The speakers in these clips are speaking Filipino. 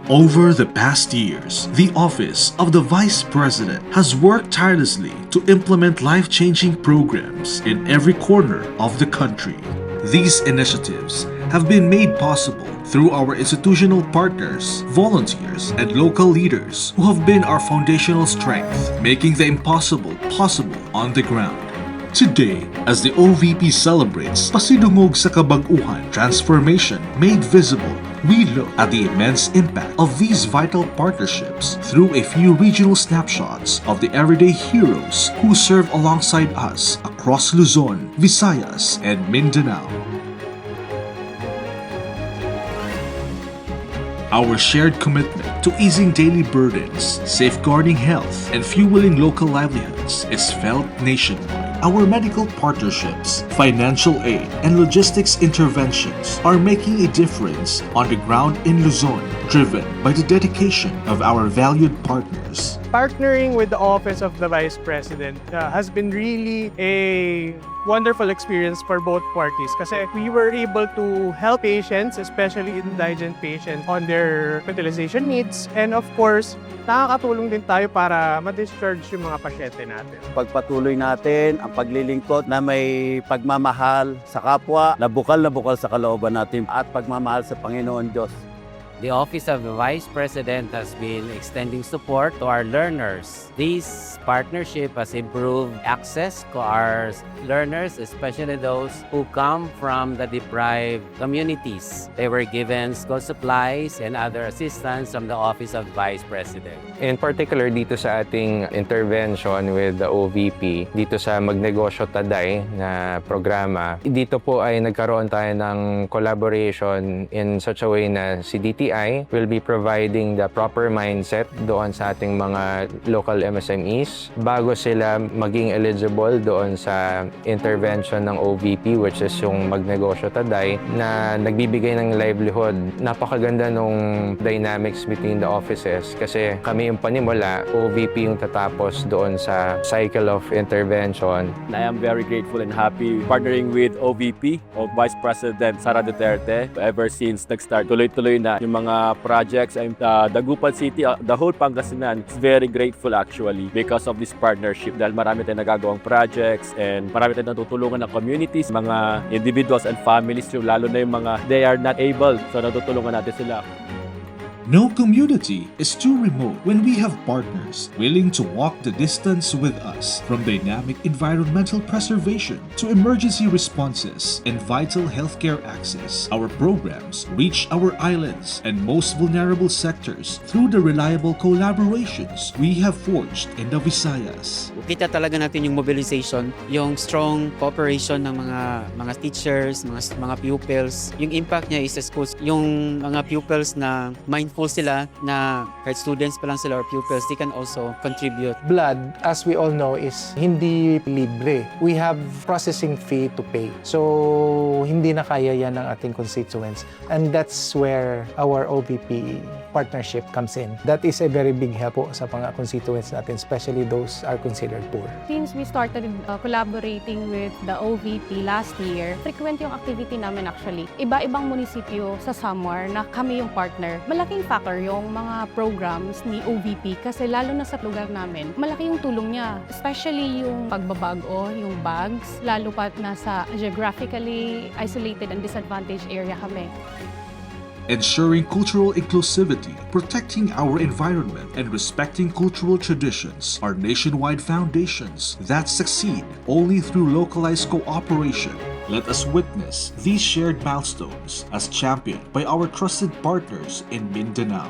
Over the past years, the Office of the Vice President has worked tirelessly to implement life-changing programs in every corner of the country. These initiatives have been made possible through our institutional partners, volunteers, and local leaders who have been our foundational strength, making the impossible possible on the ground. Today, as the OVP celebrates Pasidungog sa Kabag-uhan transformation made visible, we look at the immense impact of these vital partnerships through a few regional snapshots of the everyday heroes who serve alongside us across Luzon, Visayas, and Mindanao. Our shared commitment to easing daily burdens, safeguarding health, and fueling local livelihoods is felt nationwide. Our medical partnerships, financial aid, and logistics interventions are making a difference on the ground in Luzon, driven by the dedication of our valued partners. Partnering with the Office of the Vice President has been really a wonderful experience for both parties kasi we were able to help patients, especially indigent patients, on their hospitalization needs, and of course, nakakatulong din tayo para ma-discharge yung mga pasyente natin. Pagpatuloy natin ang paglilingkod na may pagmamahal sa kapwa, na bukal sa kalooban natin at pagmamahal sa Panginoon Diyos. The Office of the Vice President has been extending support to our learners. This partnership has improved access to our learners, especially those who come from the deprived communities. They were given school supplies and other assistance from the Office of Vice President. In particular, dito sa ating intervention with the OVP, dito sa Magnegosyo Taday na programa, dito po ay nagkaroon tayo ng collaboration in such a way na si DTI will be providing the proper mindset doon sa ating mga local MSMEs bago sila maging eligible doon sa intervention ng OVP, which is yung Magnegosyo Taday, na nagbibigay ng livelihood. Napakaganda nung dynamics between the offices kasi kami yung panimula, OVP yung tatapos doon sa cycle of intervention. I am very grateful and happy partnering with OVP o Vice President Sara Duterte. Ever since nag-start, tuloy-tuloy na yung mga projects. Dagupan City, the whole Pangasinan is very grateful actually because of this partnership dahil marami tayong nagagawang projects and marami tayong natutulungan ng communities, mga individuals and families, yung lalo na yung mga they are not able, so natutulungan natin sila. No community is too remote when we have partners willing to walk the distance with us. From dynamic environmental preservation to emergency responses and vital healthcare access, our programs reach our islands and most vulnerable sectors through the reliable collaborations we have forged in the Visayas. Kita talaga natin yung mobilization, yung strong cooperation ng mga teachers, mga pupils. Yung impact niya is sa schools, yung mga pupils na mindful sila na kahit students pa lang sila or pupils, they can also contribute. Blood, as we all know, is hindi libre. We have processing fee to pay. So, hindi na kaya yan ng ating constituents. And that's where our OVP partnership comes in. That is a very big help po sa mga constituents natin, especially those are considered poor. Since we started collaborating with the OVP last year, frequent yung activity namin actually. Iba-ibang munisipyo sa Samar na kami yung partner. Malaking factor yung mga programs ni OVP kasi lalo na sa lugar namin, malaki yung tulong niya. Especially yung pagbabago, yung bags, lalo pat nasa geographically isolated and disadvantaged area kami. Ensuring cultural inclusivity, protecting our environment, and respecting cultural traditions are nationwide foundations that succeed only through localized cooperation. Let us witness these shared milestones as championed by our trusted partners in Mindanao.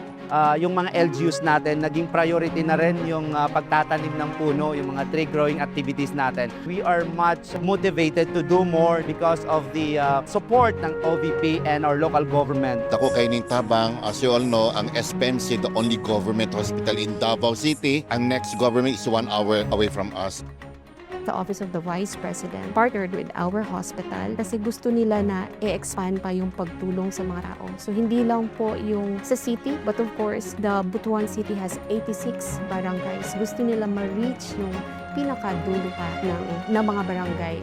Yung mga LGUs natin, naging priority na rin yung pagtatanim ng puno, yung mga tree growing activities natin. We are much motivated to do more because of the support ng OVP and our local government. Ako kay Ning Tabang, as you all know, ang SPMC, the only government hospital in Davao City. Ang next government is 1 hour away from us. The Office of the Vice President partnered with our hospital kasi gusto nila na i-expand pa yung pagtulong sa mga tao. So hindi lang po yung sa city, but of course, the Butuan City has 86 barangays. Gusto nila ma-reach yung pinakadulo pa ng mga barangay.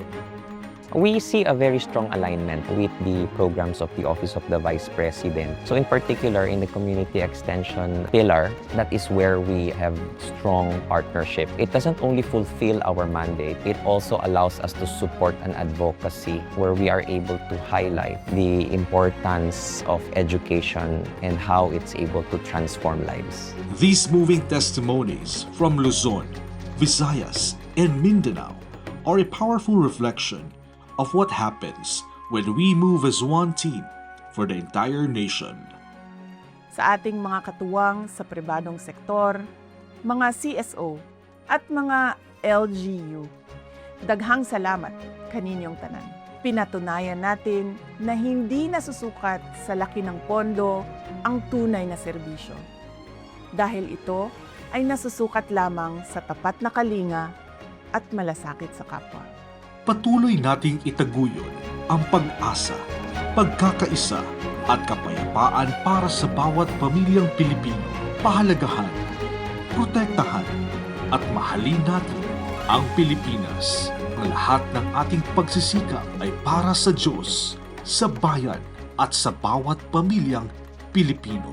We see a very strong alignment with the programs of the Office of the Vice President. So in particular, in the community extension pillar, that is where we have strong partnership. It doesn't only fulfill our mandate, it also allows us to support an advocacy where we are able to highlight the importance of education and how it's able to transform lives. These moving testimonies from Luzon, Visayas, and Mindanao are a powerful reflection of what happens when we move as one team for the entire nation. Sa ating mga katuwang sa pribadong sektor, mga CSO, at mga LGU, daghang salamat kaninyong tanan. Pinatunayan natin na hindi nasusukat sa laki ng pondo ang tunay na serbisyo. Dahil ito ay nasusukat lamang sa tapat na kalinga at malasakit sa kapwa. Patuloy nating itaguyod ang pag-asa, pagkakaisa at kapayapaan para sa bawat pamilyang Pilipino. Pahalagahan, protektahan at mahalin natin ang Pilipinas. Ang lahat ng ating pagsisikap ay para sa Diyos, sa bayan at sa bawat pamilyang Pilipino.